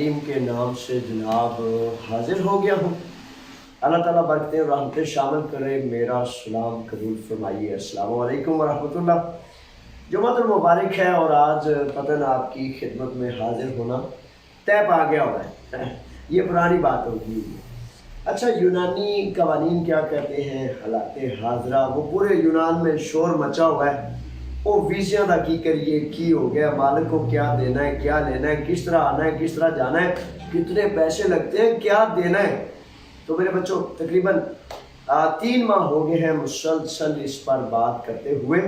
کریم کے نام سے جناب حاضر ہو گیا ہوں۔ اللہ تعالیٰ برکتیں اور رحمتیں شامل کرے، میرا سلام قبول فرمائیے۔ السلام علیکم ورحمۃ اللہ۔ جمعۃ المبارک ہے اور آج پتن آپ کی خدمت میں حاضر ہونا طے پا گیا ہوا ہے، یہ پرانی بات ہوگی۔ اچھا، یونانی قوانین کیا کہتے ہیں؟ حالات حاضرہ وہ پورے یونان میں شور مچا ہوا ہے۔ وہ ویزیاں دا کی کریے، کی ہو گیا، مالک کو کیا دینا ہے، کیا لینا ہے، کس طرح آنا ہے، کس طرح جانا ہے، کتنے پیسے لگتے ہیں، کیا دینا ہے۔ تو میرے بچوں تقریباً 3 ماہ ہو گئے ہیں مسلسل اس پر بات کرتے ہوئے،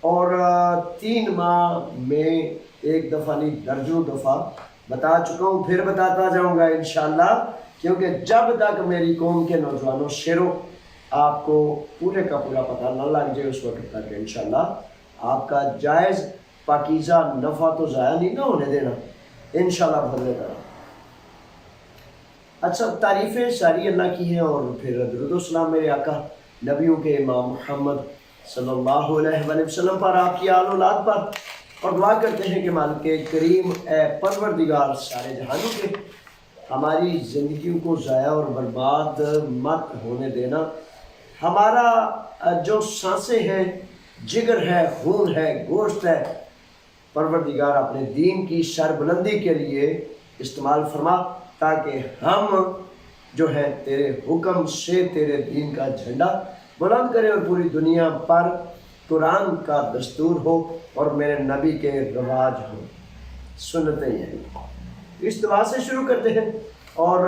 اور 3 ماہ میں ایک دفعہ نہیں درجنوں دفعہ بتا چکا ہوں، پھر بتاتا جاؤں گا انشاءاللہ، کیونکہ جب تک میری قوم کے نوجوانوں شیروں آپ کو پورے کا پورا پتہ نہ لگ جائے اس وقت تک انشاءاللہ آپ کا جائز پاکیزہ نفع تو ضائع نہیں نہ ہونے دینا انشاءاللہ بدلے گا۔ اچھا، تعریفیں ساری اللہ کی ہیں، اور پھر درود و سلام میرے آقا نبیوں کے امام محمد صلی اللہ علیہ وآلہ وسلم پر، آپ کی آل اولاد پر، اور دعا کرتے ہیں کہ مالک کریم اے پروردگار سارے جہانوں کے ہماری زندگیوں کو ضائع اور برباد مت ہونے دینا۔ ہمارا جو سانسیں ہیں، جگر ہے، خون ہے، گوشت ہے، پروردگار اپنے دین کی سربلندی کے لیے استعمال فرما، تاکہ ہم جو ہے تیرے حکم سے تیرے دین کا جھنڈا بلند کریں اور پوری دنیا پر قرآن کا دستور ہو اور میرے نبی کے رواج ہوں، سنتیں ہیں۔ اس دعا سے شروع کرتے ہیں، اور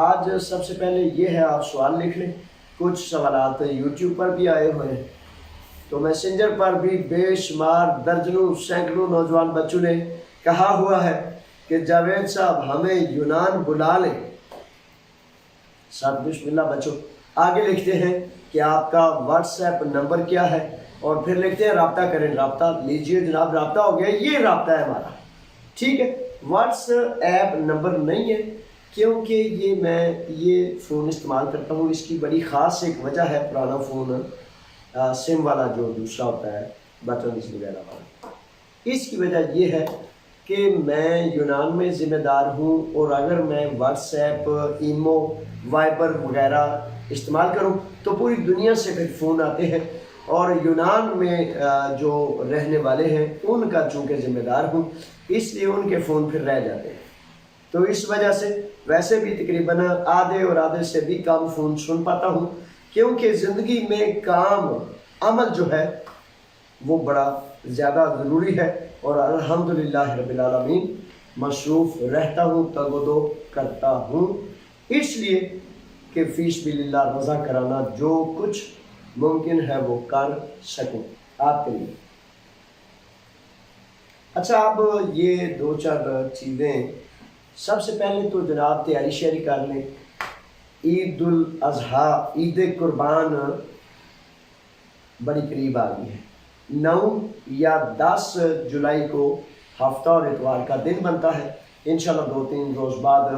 آج سب سے پہلے یہ ہے، آپ سوال لکھ لیں۔ کچھ سوالات یوٹیوب پر بھی آئے ہوئے ہیں، تو میسنجر پر بھی بے شمار درجنوں سینکڑوں نوجوان بچوں نے کہا ہوا ہے کہ جاوید صاحب ہمیں یونان بلا لیں۔ سب بسم اللہ بچوں، آگے لکھتے ہیں کہ آپ کا واٹس ایپ نمبر کیا ہے، اور پھر لکھتے ہیں رابطہ کریں۔ رابطہ لیجئے جناب، رابطہ ہو گیا، یہ رابطہ ہے ہمارا، ٹھیک ہے۔ واٹس ایپ نمبر نہیں ہے، کیونکہ میں یہ فون استعمال کرتا ہوں، اس کی بڑی خاص ایک وجہ ہے، پرانا فون سم والا جو دوسرا ہوتا ہے بٹنز وغیرہ والا، اس کی وجہ یہ ہے کہ میں یونان میں ذمہ دار ہوں، اور اگر میں واٹس ایپ، ایمو، وائبر وغیرہ استعمال کروں تو پوری دنیا سے پھر فون آتے ہیں، اور یونان میں جو رہنے والے ہیں ان کا چونکہ ذمہ دار ہوں، اس لیے ان کے فون پھر رہ جاتے ہیں۔ تو اس وجہ سے ویسے بھی تقریباً آدھے اور آدھے سے بھی کم فون سن پاتا ہوں، کیونکہ زندگی میں کام عمل جو ہے وہ بڑا زیادہ ضروری ہے، اور الحمدللہ رب العالمین مصروف رہتا ہوں، تگ و دو کرتا ہوں، اس لیے کہ فی سبیل اللہ رضا کرانا جو کچھ ممکن ہے وہ کر سکوں آپ کے لیے۔ اچھا، اب یہ 2-4 چیزیں، سب سے پہلے تو جناب تیاری شیاری کر لیں۔ عید الاضحیٰ، عید قربان بڑی قریب آ گئی ہے۔ 9 یا 10 جولائی کو ہفتہ اور اتوار کا دن بنتا ہے، انشاءاللہ 2-3 روز بعد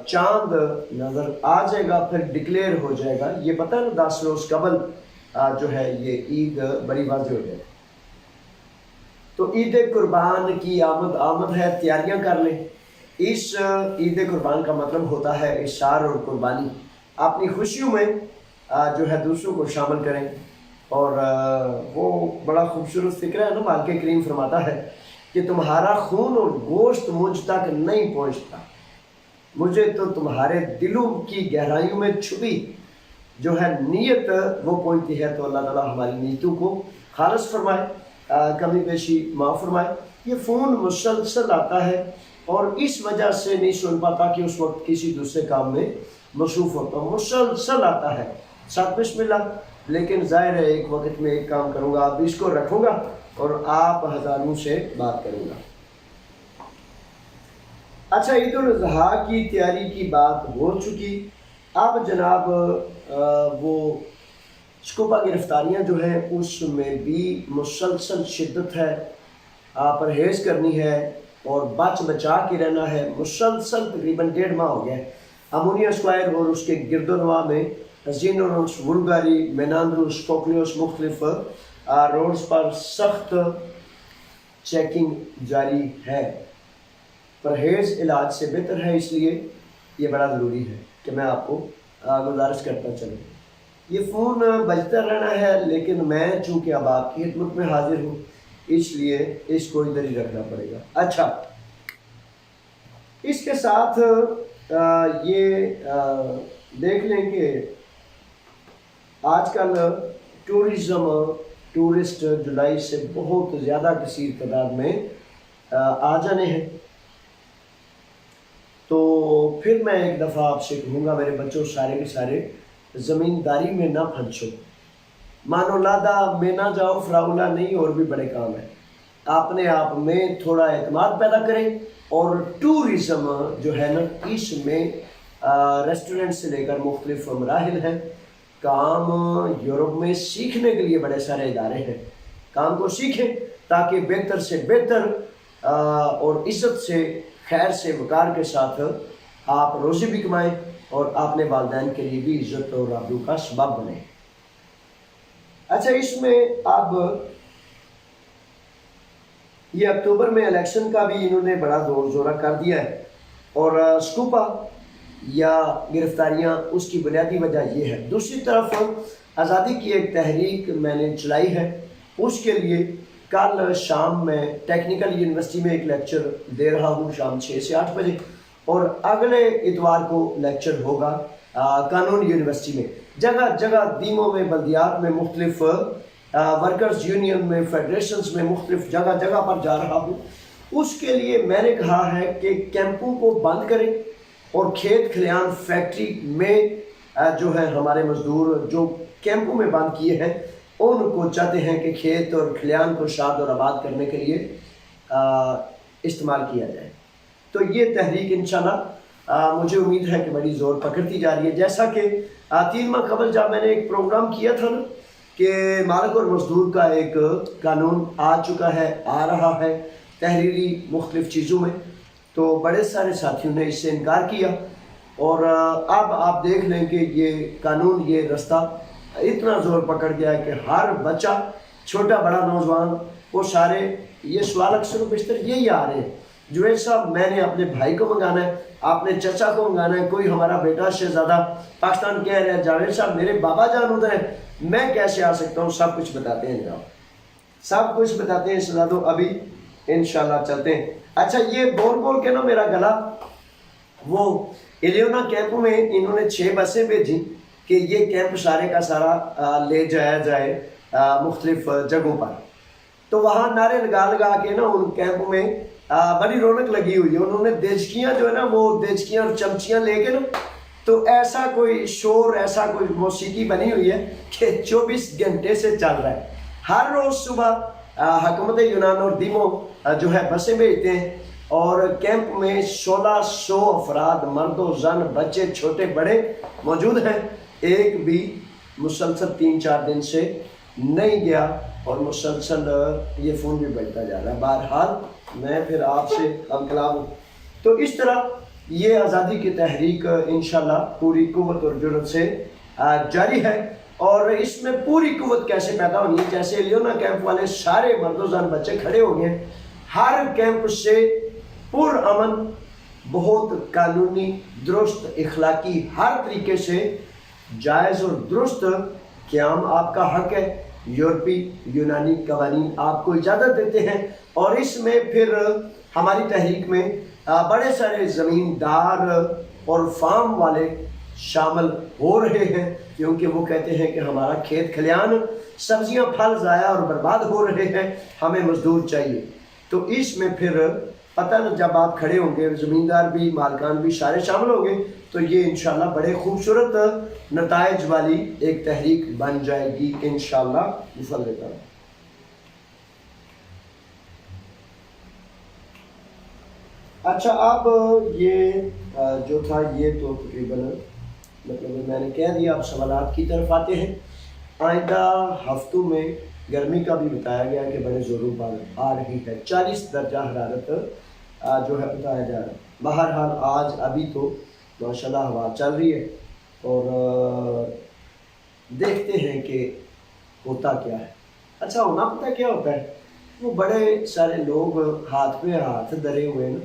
چاند نظر آ جائے گا، پھر ڈکلیئر ہو جائے گا۔ یہ پتہ ہے نا 10 روز قبل جو ہے یہ عید بڑی واضح ہو جائے گی۔ تو عید قربان کی آمد ہے، تیاریاں کر لیں۔ اس عید قربان کا مطلب ہوتا ہے اشعار اور قربانی، اپنی خوشیوں میں جو ہے دوسروں کو شامل کریں، اور وہ بڑا خوبصورت فکرہ ہے نا، مالک کریم فرماتا ہے کہ تمہارا خون اور گوشت مجھ تک نہیں پہنچتا، مجھے تو تمہارے دلوں کی گہرائیوں میں چھپی جو ہے نیت وہ پہنچتی ہے۔ تو اللہ تعالیٰ ہماری نیتوں کو خالص فرمائے، کمی بیشی معاف فرمائے۔ یہ فون مسلسل آتا ہے، اور اس وجہ سے نہیں سن پاتا کہ اس وقت کسی دوسرے کام میں مصروف ہوتا ہوں، مسلسل آتا ہے، ساتھ بسم اللہ۔ لیکن ظاہر ہے ایک وقت میں ایک کام کروں گا، اب اس کو رکھوں گا اور آپ ہزاروں سے بات کروں گا۔ اچھا، عید الاضحیٰ کی تیاری کی بات ہو چکی، اب جناب وہ شکوفہ گرفتاریاں جو ہیں اس میں بھی مسلسل شدت ہے، پرہیز کرنی ہے اور بچ بچا کے رہنا ہے۔ مسلسل تقریباً 1.5 ماہ ہو گیا ہے امونیا اسکوائر اور اس کے گرد و نواح میں زینورس، وولگاری، میناندروس، پوکلیوس مختلف روڈز پر سخت چیکنگ جاری ہے۔ پرہیز علاج سے بہتر ہے، اس لیے یہ بڑا ضروری ہے کہ میں آپ کو گزارش کرتا چلوں۔ یہ فون بجتا رہنا ہے، لیکن میں چونکہ اب آپ کی خدمت میں حاضر ہوں، اس لیے اس کو ادھر ہی رکھنا پڑے گا۔ اچھا، اس کے ساتھ یہ دیکھ لیں کہ آج کل ٹورسٹ جولائی سے بہت زیادہ کثیر تعداد میں آ جانے ہیں، تو پھر میں ایک دفعہ آپ سے کہوں گا میرے بچوں، سارے کے سارے زمینداری میں نہ پھنسو، مانو لادا میں نہ جاؤ، فراولہ نہیں، اور بھی بڑے کام ہیں۔ اپنے آپ میں تھوڑا اعتماد پیدا کریں، اور ٹورزم جو ہے نا، اس میں ریسٹورنٹ سے لے کر مختلف مراحل ہیں۔ کام یورپ میں سیکھنے کے لیے بڑے سارے ادارے ہیں، کام کو سیکھیں تاکہ بہتر سے بہتر اور عزت سے، خیر سے، وقار کے ساتھ آپ روزی بھی کمائیں اور اپنے والدین کے لیے بھی عزت اور آبرو کا سبب بنیں۔ اچھا، اس میں اب یہ اکتوبر میں الیکشن کا بھی انہوں نے بڑا زور زورہ کر دیا ہے، اور سکوپا یا گرفتاریاں اس کی بنیادی وجہ یہ ہے۔ دوسری طرف آزادی کی ایک تحریک میں نے چلائی ہے، اس کے لیے کل شام میں ٹیکنیکل یونیورسٹی میں ایک لیکچر دے رہا ہوں، شام 6 سے 8 بجے، اور اگلے اتوار کو لیکچر ہوگا قانون یونیورسٹی میں۔ جگہ جگہ دیموں میں، بلدیات میں، مختلف ورکرز یونین میں، فیڈریشنز میں، مختلف جگہ جگہ پر جا رہا ہوں۔ اس کے لیے میں نے کہا ہے کہ کیمپوں کو بند کریں، اور کھیت کھلیان فیکٹری میں جو ہے ہمارے مزدور جو کیمپوں میں بند کیے ہیں، ان کو چاہتے ہیں کہ کھیت اور کھلیان کو شاد اور آباد کرنے کے لیے استعمال کیا جائے۔ تو یہ تحریک انشاءاللہ مجھے امید ہے کہ بڑی زور پکڑتی جا رہی ہے۔ جیسا کہ 3 ماہ قبل جب میں نے ایک پروگرام کیا تھا نا کہ مالک اور مزدور کا ایک قانون آ چکا ہے، آ رہا ہے تحریری مختلف چیزوں میں، تو بڑے سارے ساتھیوں نے اس سے انکار کیا، اور اب آپ دیکھ لیں کہ یہ قانون، یہ رستہ اتنا زور پکڑ گیا ہے کہ ہر بچہ، چھوٹا بڑا نوجوان، وہ سارے یہ سوال اکثر و بیشتر یہی آ رہے ہیں، جوید صاحب میں نے اپنے بھائی کو منگانا ہے، اپنے چچا کو منگانا ہے، کوئی ہمارا بیٹا شہزادہ پاکستان کہہ رہا ہے، جاوید صاحب میرے بابا جان ادھر ہے، میں کیسے آ سکتا ہوں؟ سب کچھ بتاتے ہیں جناب، سب کچھ بتاتے ہیں شہزادوں، ابھی انشاءاللہ چلتے ہیں۔ اچھا، یہ بول بول کے نا میرا گلا، وہ الیونا کیمپ میں انہوں نے 6 بسیں بھیجی کہ یہ کیمپ سارے کا سارا لے جایا جائے مختلف جگہوں پر، تو وہاں نعرے لگا لگا کے نا ان کیمپ میں بڑی رونق لگی ہوئی ہے۔ انہوں نے دیچکیاں جو ہے نا، وہ دیچکیاں اور چمچیاں لے کے نا، تو ایسا کوئی شور، ایسا کوئی موسیقی بنی ہوئی ہے کہ 24 گھنٹے سے چل رہا ہے۔ ہر روز صبح حکومت یونان اور دیمو جو ہے بسیں بھیجتے ہیں، اور کیمپ میں 1600 افراد، مرد و زن، بچے چھوٹے بڑے موجود ہیں۔ ایک بھی مسلسل 3-4 دن سے نہیں گیا، اور مسلسل یہ فون بھی بجتا جا رہا ہے۔ بہرحال میں پھر آپ سے ہم کلام ہوں۔ تو اس طرح یہ آزادی کی تحریک انشاءاللہ پوری قوت اور جرأت سے جاری ہے، اور اس میں پوری قوت کیسے پیدا ہونی ہے؟ جیسے لیونا کیمپ والے سارے مرد و زن بچے کھڑے ہو گئے، ہر کیمپ سے پر امن، بہت قانونی، درست، اخلاقی، ہر طریقے سے جائز اور درست قیام آپ کا حق ہے۔ یورپی یونانی قوانین آپ کو اجازت دیتے ہیں، اور اس میں پھر ہماری تحریک میں بڑے سارے زمیندار اور فارم والے شامل ہو رہے ہیں، کیونکہ وہ کہتے ہیں کہ ہمارا کھیت کھلیان، سبزیاں پھل ضائع اور برباد ہو رہے ہیں، ہمیں مزدور چاہیے۔ تو اس میں پھر پتہ نہ جب آپ کھڑے ہوں گے، زمیندار بھی، مالکان بھی سارے شامل ہوں گے، تو یہ انشاءاللہ بڑے خوبصورت نتائج والی ایک تحریک بن جائے گی انشاءاللہ بفضل اللہ۔ اچھا، اب یہ جو تھا یہ تو تقریباً مطلب میں نے کہہ دیا، اب سوالات کی طرف آتے ہیں۔ آئندہ ہفتوں میں گرمی کا بھی بتایا گیا کہ بڑے زوروں پر آ رہی ہے، 40 درجہ حرارت جو ہے بتایا جا رہا ہے۔ بہرحال آج ابھی تو ماشاءاللہ ہوا چل رہی ہے، اور دیکھتے ہیں کہ ہوتا کیا ہے۔ اچھا، ہونا پتہ کیا ہوتا ہے؟ وہ بڑے سارے لوگ ہاتھ پہ ہاتھ دھرے ہوئے نا،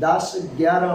10, 11,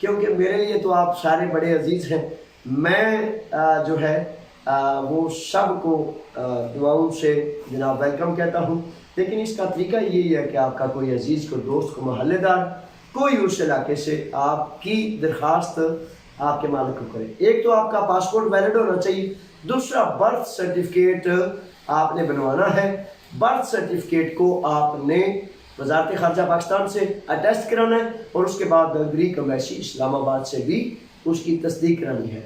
کیونکہ میرے لیے تو آپ سارے بڑے عزیز ہیں. میں جو ہے وہ سب کو دعاؤں سے جناب ویلکم کہتا ہوں. لیکن اس کا طریقہ یہی ہے کہ آپ کا کوئی عزیز کو دوست کو محلے دار کوئی اس علاقے سے آپ کی درخواست آپ کے مالک کو کرے. ایک تو آپ کا پاسپورٹ ویلڈ ہونا چاہیے. دوسرا برتھ سرٹیفکیٹ آپ نے بنوانا ہے. برتھ سرٹیفکیٹ کو آپ نے وزارت خارجہ پاکستان سے اٹیسٹ کرانا ہے اور اس کے بعد گریک ایمبیسی اسلام آباد سے بھی اس کی تصدیق کرانی ہے.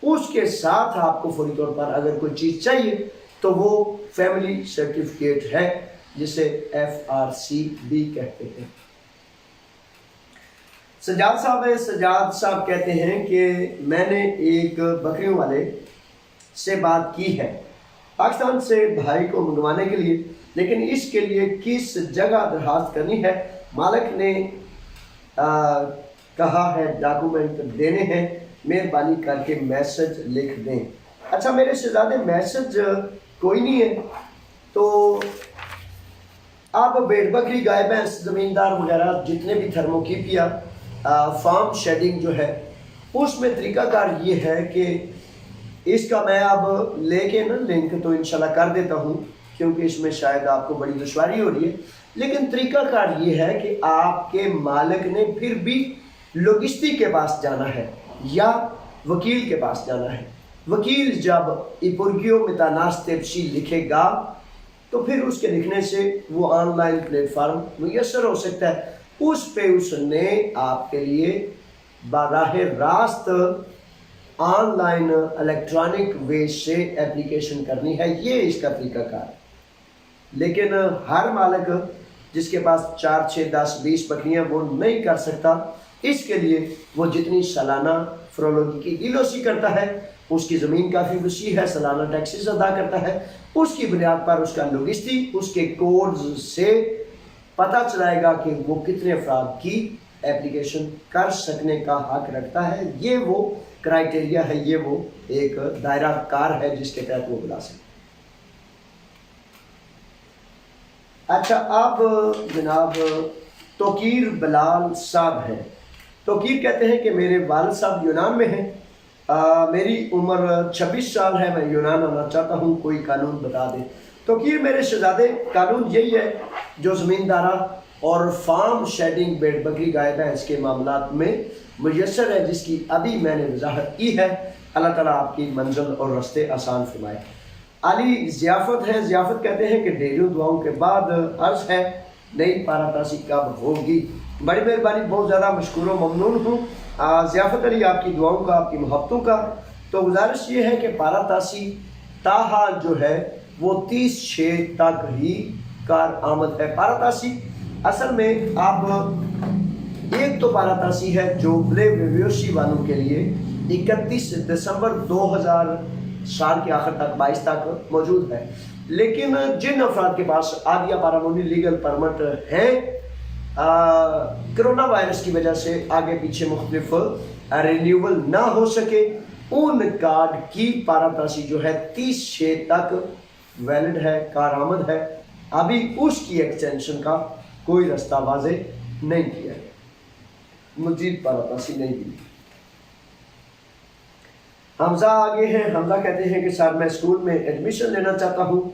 اس کے ساتھ آپ کو فوری طور پر اگر کوئی چیز چاہیے تو وہ فیملی سرٹیفکیٹ ہے جسے FRCB کہتے ہیں. سجاد صاحب کہتے ہیں کہ میں نے ایک بکریوں والے سے بات کی ہے پاکستان سے بھائی کو منگوانے کے لیے، لیکن اس کے لیے کس جگہ درخواست کرنی ہے؟ مالک نے کہا ہے ڈاکومنٹ دینے ہیں، مہربانی کر کے میسج لکھ دیں. اچھا میرے شہزادے میسج کوئی نہیں ہے تو آپ بھیڑ بکری گائے بھینس زمیندار وغیرہ جتنے بھی تھرموکیپیا فارم شیڈنگ جو ہے اس میں طریقہ کار یہ ہے کہ اس کا میں اب لے کے نا لنک تو انشاءاللہ کر دیتا ہوں کیونکہ اس میں شاید آپ کو بڑی دشواری ہو رہی ہے. لیکن طریقہ کار یہ ہے کہ آپ کے مالک نے پھر بھی لوجسٹک کے پاس جانا ہے یا وکیل کے پاس جانا ہے. وکیل جب ایپرگیو متاناس تپسی لکھے گا تو پھر اس کے لکھنے سے وہ آن لائن پلیٹ فارم میسر ہو سکتا ہے. اس پہ اس نے آپ کے لیے براہ راست آن لائن الیکٹرانک وے سے اپلیکیشن کرنی ہے. یہ اس کا طریقہ کار ہے. لیکن ہر مالک جس کے پاس 4 6 10 20 بکریاں وہ نہیں کر سکتا. اس کے لیے وہ جتنی سالانہ فرولوگی کی ایلوسی کرتا ہے، اس کی زمین کافی وسیع ہے، سالانہ ٹیکسز ادا کرتا ہے، اس کی بنیاد پر اس کا لوجسٹک اس کے کوڈز سے پتہ چلائے گا کہ وہ کتنے افراد کی اپلیکیشن کر سکنے کا حق رکھتا ہے. یہ وہ کرائٹیریا ہے، یہ وہ ایک دائرہ کار ہے جس کے تحت وہ بلا سکتے. اچھا اب جناب توقیر بلال صاحب ہیں. توقیر کہتے ہیں کہ میرے والد صاحب یونان میں ہیں، میری عمر 26 سال ہے، میں یونان آنا چاہتا ہوں، کوئی قانون بتا دیں. توقیر میرے شہزادے قانون یہی ہے جو زمیندارہ اور فارم شیڈنگ بیڑ بکری گائے بھینس کے معاملات میں میسر ہے، جس کی ابھی میں نے وضاحت کی ہے. اللہ تعالیٰ آپ کی منزل اور رستے آسان فرمائے. علی ضیافت ہے. ضیافت کہتے ہیں کہ ڈھیروں دعاؤں کے بعد عرض ہے نئی پاراتاسی کب ہوگی؟ بڑی مہربانی، بہت زیادہ مشکور و ممنون ہوں ضیافت علی آپ کی دعاؤں کا، آپ کی محبتوں کا. تو گزارش یہ ہے کہ پاراتاسی تاحال جو ہے وہ 30/6 تک ہی کارآمد ہے. پاراتاسی اصل میں آپ ایک تو پاراتاسی ہے جو بلے ویویوشی والوں کے لیے 31 دسمبر 2000 سال کے آخر تک 22 تک موجود ہے. لیکن جن افراد کے پاس آدیا پارامونی لیگل پرمٹ ہیں کرونا وائرس کی وجہ سے آگے پیچھے مختلف رینیول نہ ہو سکے، ان کارڈ کی پاراتاسی جو ہے 30/6 تک ویلڈ ہے، کارآمد ہے. ابھی اس کی ایکسٹینشن کا کوئی رستہ واضح نہیں کیا ہے، مزید پاراتاسی نہیں دی. حمزہ آگے ہیں. حمزہ کہتے ہیں کہ سر میں اسکول میں ایڈمیشن لینا چاہتا ہوں،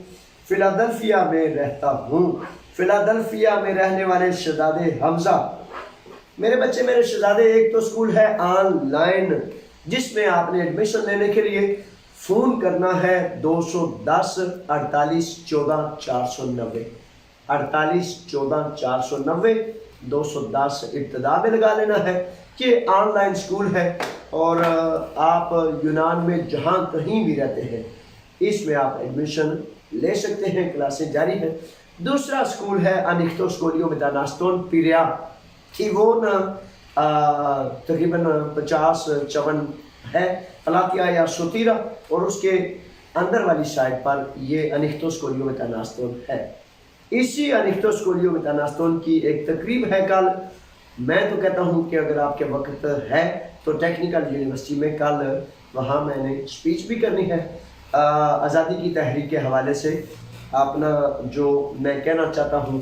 فلادلفیا میں رہتا ہوں. فلادلفیا میں رہنے والے شہزادے حمزہ، میرے بچے میرے شہزادے، ایک تو اسکول ہے آن لائن جس میں آپ نے ایڈمیشن لینے کے لیے فون کرنا ہے 210 48 14 490 48 14 490 210 ابتدا میں لگا لینا ہے. یہ آن لائن اسکول ہے اور آپ یونان میں جہاں کہیں بھی رہتے ہیں اس میں آپ ایڈمیشن لے سکتے ہیں، کلاسیں جاری ہیں. دوسرا اسکول ہے انیکتو اسکولیو میتاناستون پیریا تھیوون، تقریباً 50-54 ہے، پلاتیا یا سوتیرا، اور اس کے اندر والی سائڈ پر یہ انیکتو اسکولیو میتاناستون ہے. اسی انیکتو اسکولیو میتاناستون کی ایک تقریب ہے کل. میں تو کہتا ہوں کہ اگر آپ کے وقت ہے تو ٹیکنیکل یونیورسٹی میں کل وہاں میں نے اسپیچ بھی کرنی ہے آزادی کی تحریک کے حوالے سے. اپنا جو میں کہنا چاہتا ہوں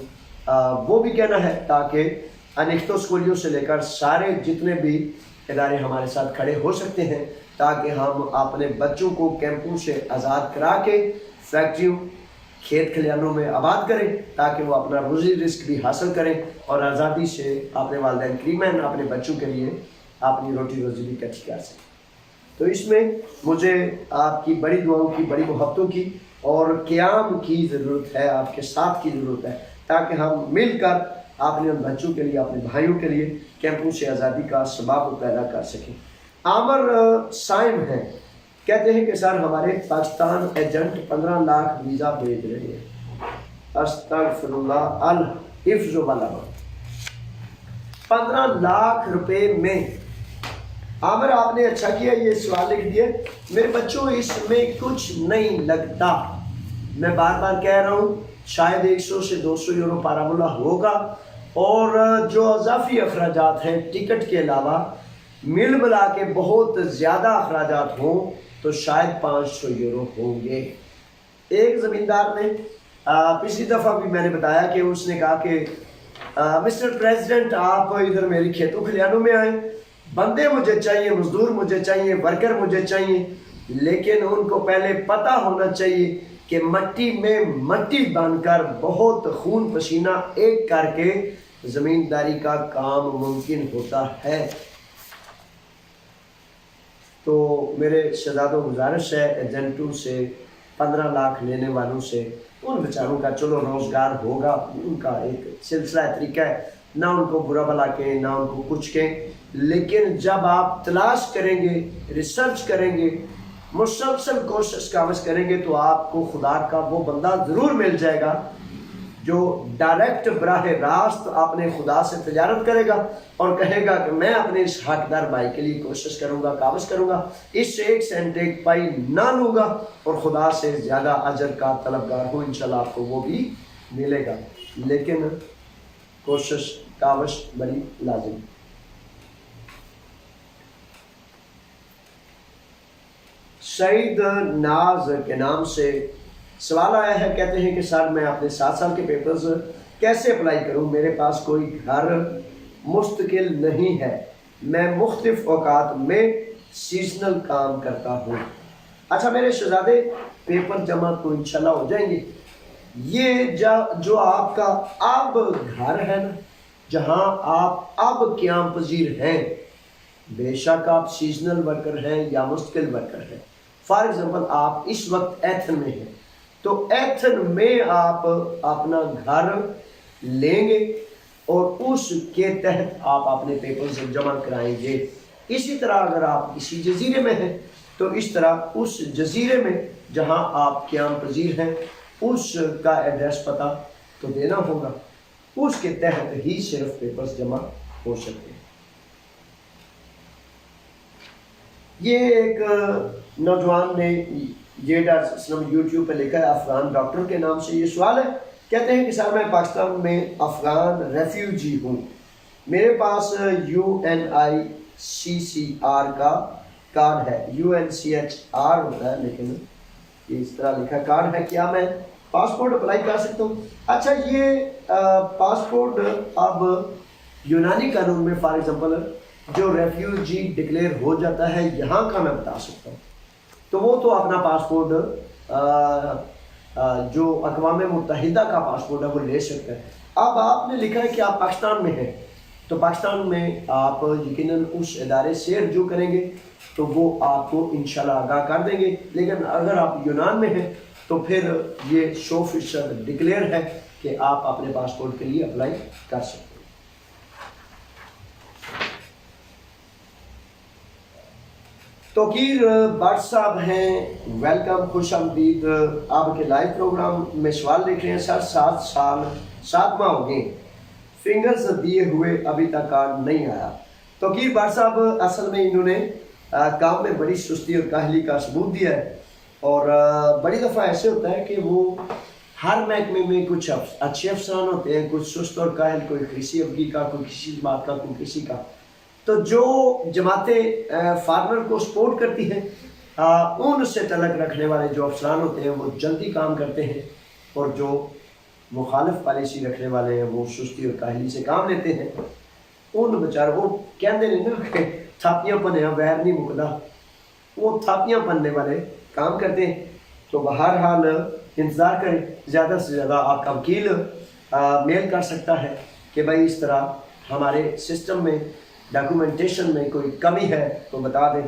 وہ بھی کہنا ہے تاکہ انیکتو اسکولیو سے لے کر سارے جتنے بھی ادارے ہمارے ساتھ کھڑے ہو سکتے ہیں تاکہ ہم اپنے بچوں کو کیمپوں سے آزاد کرا کے فیکٹریوں کھیت کھلیانوں میں آباد کریں تاکہ وہ اپنا روزی رزق بھی حاصل کریں اور آزادی سے اپنے والدین کریمین اپنے بچوں کے لیے اپنی روٹی روزی بھی اکٹھی کر سکیں۔ تو اس میں مجھے آپ کی بڑی دعاؤں کی، بڑی محبتوں کی اور قیام کی ضرورت ہے، آپ کے ساتھ کی ضرورت ہے، تاکہ ہم مل کر اپنے بچوں کے لیے، اپنے بھائیوں کے لیے کیمپوں سے آزادی کا سبب پیدا کر سکیں۔ عامر سائم ہیں، کہتے ہیں کہ سر ہمارے پاکستان ایجنٹ 15 لاکھ ویزا بھیج رہے ہیں، استغفر اللہ الحفظ والامن۔ 15 لاکھ روپے میں عامر آپ نے اچھا کیا یہ سوال لکھ دیا۔ میرے بچوں اس میں کچھ نہیں لگتا، میں بار بار کہہ رہا ہوں شاید 100 سے 200 یورو پارامولہ ہوگا، اور جو اضافی اخراجات ہیں ٹکٹ کے علاوہ مل ملا کے بہت زیادہ اخراجات ہوں تو شاید 500 یورو ہوں گے۔ ایک زمیندار نے پچھلی دفعہ بھی میں نے بتایا کہ اس نے کہا کہ مسٹر پریزیڈنٹ آپ ادھر میری کھیتوں کھلیانوں میں آئیں، بندے مجھے چاہیے، مزدور مجھے چاہیے، ورکر مجھے چاہیے، لیکن ان کو پہلے پتہ ہونا چاہیے کہ مٹی میں مٹی بن کر بہت خون پسینہ ایک کر کے زمینداری کا کام ممکن ہوتا ہے۔ تو میرے شہزادوں گزارش ہے ایجنٹوں سے، 15 لاکھ لینے والوں سے، ان بیچاروں کا چلو روزگار ہوگا، ان کا ایک سلسلہ طریقہ ہے، نہ ان کو برا بھلا کہیں نہ ان کو کچھ کہیں، لیکن جب آپ تلاش کریں گے، ریسرچ کریں گے، مسلسل کوشش کاوش کریں گے تو آپ کو خدا کا وہ بندہ ضرور مل جائے گا جو ڈائریکٹ براہ راست اپنے خدا سے تجارت کرے گا اور کہے گا کہ میں اپنے اس حقدار بھائی کے لیے کوشش کروں گا، کاوش کروں گا، اس سے 1 سینٹ 1 پائی نہ لوں گا اور خدا سے زیادہ اجر کا طلبگار ہوں، انشاءاللہ آپ کو وہ بھی ملے گا، لیکن کوشش کاوش بڑی لازم۔ سعید ناز کے نام سے سوال آیا ہے، کہتے ہیں کہ سر میں اپنے 7 سال کے پیپرز کیسے اپلائی کروں؟ میرے پاس کوئی گھر مستقل نہیں ہے، میں مختلف اوقات میں سیزنل کام کرتا ہوں۔ اچھا میرے شہزادے، پیپر جمع تو انشاءاللہ ہو جائیں گے۔ یہ جو آپ کا اب گھر ہے نا، جہاں آپ اب قیام پذیر ہیں، بے شک آپ سیزنل ورکر ہیں یا مستقل ورکر ہیں۔ فار ایگزامپل آپ اس وقت ایتھن میں ہیں تو ایتھن میں آپ اپنا گھر لیں گے اور اس کے تحت آپ اپنے پیپرز جمع کرائیں گے۔ اسی طرح اگر آپ کسی جزیرے میں ہیں تو اس طرح اس جزیرے میں جہاں آپ قیام پذیر ہیں اس کا ایڈریس پتہ تو دینا ہوگا، اس کے تحت ہی صرف پیپرز جمع ہو سکتے ہیں۔ یہ ایک نوجوان نے یوٹیوب پہ لکھا ہے، افغان ڈاکٹر کے نام سے یہ سوال ہے، کہتے ہیں کہ سر میں پاکستان میں افغان ریفیوجی ہوں، میرے پاس UNICCR کا کارڈ ہے، UNCHR ہوتا ہے لیکن یہ اس طرح لکھا کارڈ ہے، کیا میں پاسپورٹ اپلائی کر سکتا ہوں؟ اچھا یہ پاسپورٹ اب یونانی قانون میں فار ایگزامپل جو ریفیوجی ڈکلیئر ہو جاتا ہے یہاں کا میں بتا سکتا ہوں، تو وہ تو اپنا پاسپورٹ جو اقوام متحدہ کا پاسپورٹ ہے وہ لے سکتا ہے۔ اب آپ نے لکھا ہے کہ آپ پاکستان میں ہیں تو پاکستان میں آپ یقیناً اس ادارے سے رجوع کریں گے تو وہ آپ کو انشاءاللہ آگاہ کر دیں گے، لیکن اگر آپ یونان میں ہیں تو پھر یہ 100% ڈکلیئر ہے کہ آپ اپنے پاسپورٹ کے لیے اپلائی کر سکتے ہیں۔ توقیر بٹ صاحب ہیں، ویلکم، خوش آمدید، آپ کے لائیو پروگرام میں سوال لکھ رہے ہیں، سر 7 سال 7 ماہ ہو گئے، فنگرز دیے ہوئے ابھی تک کارڈ نہیں آیا۔ توقیر بٹ صاحب اصل میں انہوں نے کام میں بڑی سستی اور کاہلی کا ثبوت دیا ہے، اور بڑی دفعہ ایسے ہوتا ہے کہ وہ ہر محکمے میں کچھ اچھے افسران ہوتے ہیں، کچھ سست اور کاہل، کوئی کسی ابگی کا، کوئی کسی جماعت کا، کوئی کسی کا، تو جو جماعتیں فارمر کو سپورٹ کرتی ہیں ان سے تعلق رکھنے والے جو افسران ہوتے ہیں وہ جلدی کام کرتے ہیں، اور جو مخالف پالیسی رکھنے والے ہیں وہ سستی اور کاہلی سے کام لیتے ہیں۔ ان بیچاروں وہ کہتے ہیں نا کہ تھاپیاں پنے ویر نہیں مکدا، وہ تھاپیاں پننے والے کام کرتے ہیں۔ تو بہرحال انتظار کریں، زیادہ سے زیادہ آپ کا وکیل میل کر سکتا ہے کہ بھائی اس طرح ہمارے سسٹم میں ڈاکومنٹیشن میں کوئی کمی ہے تو بتا دیں۔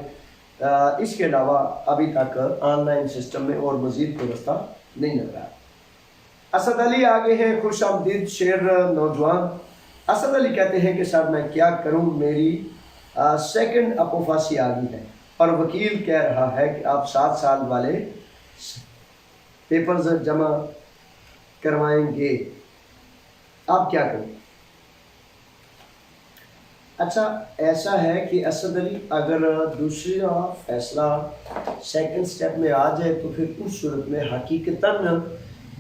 اس کے علاوہ ابھی تک آن لائن سسٹم میں اور مزید کوئی رستہ نہیں نظر آیا۔ اسد علی آگے ہیں، خوش آمدید شیر نوجوان۔ اسد علی کہتے ہیں کہ سر میں کیا کروں، میری سیکنڈ اپوفاسی آ گئی ہے اور وکیل کہہ رہا ہے کہ آپ 7 سال والے پیپرز جمع کروائیں گے، آپ کیا کریں؟ اچھا ایسا ہے کہ اسد علی اگر دوسرا فیصلہ سیکنڈ سٹیپ میں آ جائے تو پھر اس صورت میں حقیقتاً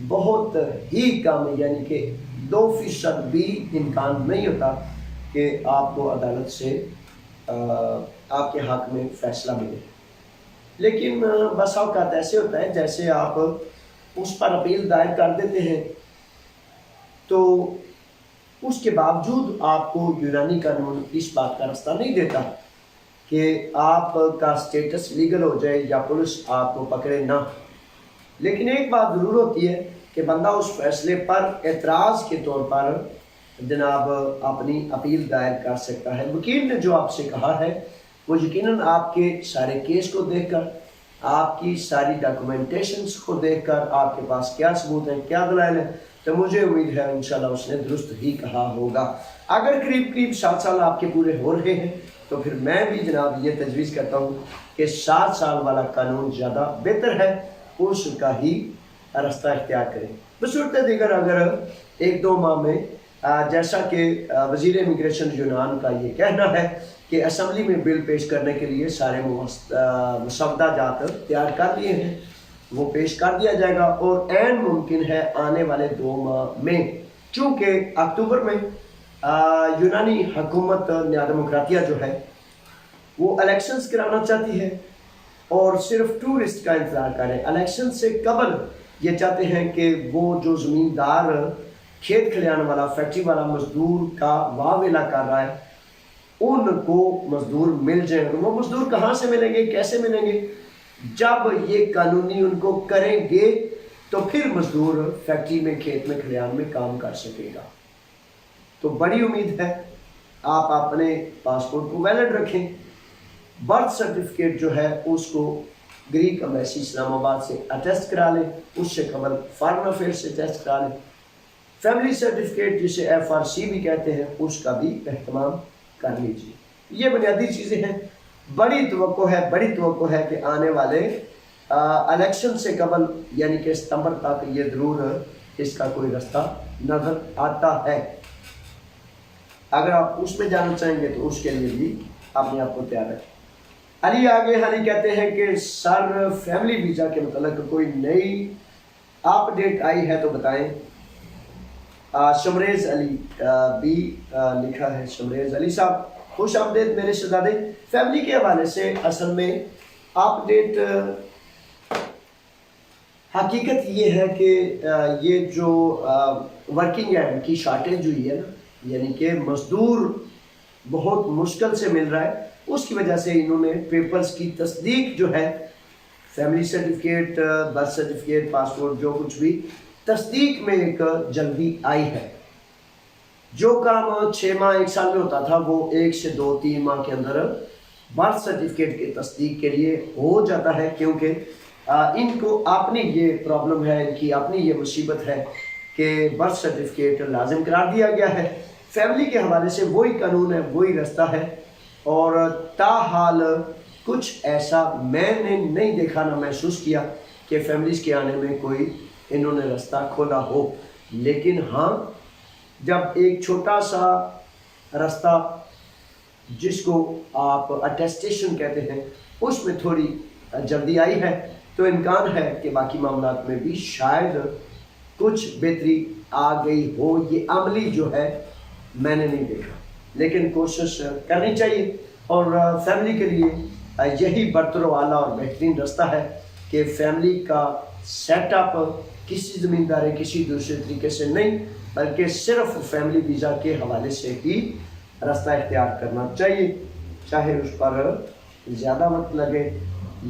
بہت ہی کم، یعنی کہ 2% بھی امکان نہیں ہوتا کہ آپ کو عدالت سے آپ کے حق میں فیصلہ ملے۔ لیکن بس اوقات ایسے ہوتا ہے جیسے آپ اس پر اپیل دائر کر دیتے ہیں تو اس کے باوجود آپ کو یونانی قانون اس بات کا راستہ نہیں دیتا کہ آپ کا سٹیٹس لیگل ہو جائے یا پولیس آپ کو پکڑے نہ۔ لیکن ایک بات ضرور ہوتی ہے کہ بندہ اس فیصلے پر اعتراض کے طور پر جناب اپنی اپیل دائر کر سکتا ہے۔ وکیل نے جو آپ سے کہا ہے وہ یقیناً آپ کے سارے کیس کو دیکھ کر، آپ کی ساری ڈاکومنٹیشنز کو دیکھ کر، آپ کے پاس کیا ثبوت ہیں، کیا دلائل ہیں، تو مجھے امید ہے انشاءاللہ اس نے درست ہی کہا ہوگا۔ اگر قریب 7 سال آپ کے پورے ہو رہے ہیں تو پھر میں بھی جناب یہ تجویز کرتا ہوں کہ 7 سال والا قانون زیادہ بہتر ہے، اس کا ہی راستہ اختیار کریں۔ بصورت دیگر اگر 1-2 ماہ میں جیسا کہ وزیر امیگریشن یونان کا یہ کہنا ہے کہ اسمبلی میں بل پیش کرنے کے لیے سارے مسودہ جات تیار کر لیے ہیں، وہ پیش کر دیا جائے گا اور عین ممکن ہے آنے والے 2 ماہ میں، چونکہ اکتوبر میں یونانی حکومت نیا ڈیموکراتیہ جو ہے وہ الیکشنز کرانا چاہتی ہے اور صرف ٹورسٹ کا انتظار کر رہے ہیں۔ الیکشن سے قبل یہ چاہتے ہیں کہ وہ جو زمیندار کھیت کھلیان والا فیکٹری والا مزدور کا واویلا کر رہا ہے ان کو مزدور مل جائیں۔ وہ مزدور کہاں سے ملیں گے، کیسے ملیں گے؟ جب یہ قانونی ان کو کریں گے تو پھر مزدور فیکٹری میں، کھیت میں، کھلیان میں کام کر سکے گا۔ تو بڑی امید ہے آپ اپنے پاسپورٹ کو ویلڈ رکھیں، برتھ سرٹیفکیٹ جو ہے اس کو گریک امبیسی اسلام آباد سے اٹیسٹ کرا لیں، اس سے قبل فارن افیئر سے اٹیسٹ کرا لیں، فیملی سرٹیفکیٹ جسے FRC بھی کہتے ہیں اس کا بھی اہتمام کر لیجیے۔ یہ بنیادی چیزیں ہیں۔ بڑی توقع ہے کہ آنے والے الیکشن سے قبل یعنی کہ ستمبر تک یہ ضرور اس کا کوئی راستہ نظر آتا ہے۔ اگر آپ اس میں جانا چاہیں گے تو اس کے لیے بھی اپنے آپ کو تیار رکھیں۔ علی علی کہتے ہیں کہ سر فیملی ویزا کے متعلق کوئی نئی اپڈیٹ آئی ہے تو بتائیں۔ شمریز علی بھی لکھا ہے۔ شمریز علی صاحب خوش آمدید میرے شہزادے۔ فیملی کے حوالے سے اصل میں اپڈیٹ حقیقت یہ ہے کہ یہ جو ورکنگ اینڈ کی شارٹیج ہوئی ہے نا، یعنی کہ مزدور بہت مشکل سے مل رہا ہے، اس کی وجہ سے انہوں نے پیپرز کی تصدیق جو ہے، family certificate, birth certificate, passport, جو کچھ بھی تصدیق میں ایک جلدی آئی ہے۔ جو کام 6 ماہ 1 سال میں ہوتا تھا وہ 1 سے 2-3 ماہ کے اندر برتھ سرٹیفکیٹ کی تصدیق کے لیے ہو جاتا ہے، کیونکہ ان کو اپنی یہ پرابلم ہے، ان کی اپنی یہ مصیبت ہے کہ برتھ سرٹیفکیٹ لازم قرار دیا گیا ہے۔ فیملی کے حوالے سے وہی قانون ہے، وہی راستہ ہے، اور تاحال کچھ ایسا میں نے نہیں دیکھا نہ محسوس کیا کہ فیملیز کے آنے میں کوئی انہوں نے راستہ کھولا ہو۔ لیکن ہاں، جب ایک چھوٹا سا راستہ جس کو آپ اٹیسٹیشن کہتے ہیں اس میں تھوڑی جلدی آئی ہے تو امکان ہے کہ باقی معاملات میں بھی شاید کچھ بہتری آ گئی ہو۔ یہ عملی جو ہے میں نے نہیں دیکھا، لیکن کوشش کرنی چاہیے، اور فیملی کے لیے یہی برتر و اعلیٰ اور بہترین راستہ ہے کہ فیملی کا سیٹ اپ کسی زمینداری کسی دوسرے طریقے سے نہیں بلکہ صرف فیملی ویزا کے حوالے سے ہی راستہ اختیار کرنا چاہیے۔ چاہے اس پر زیادہ وقت لگے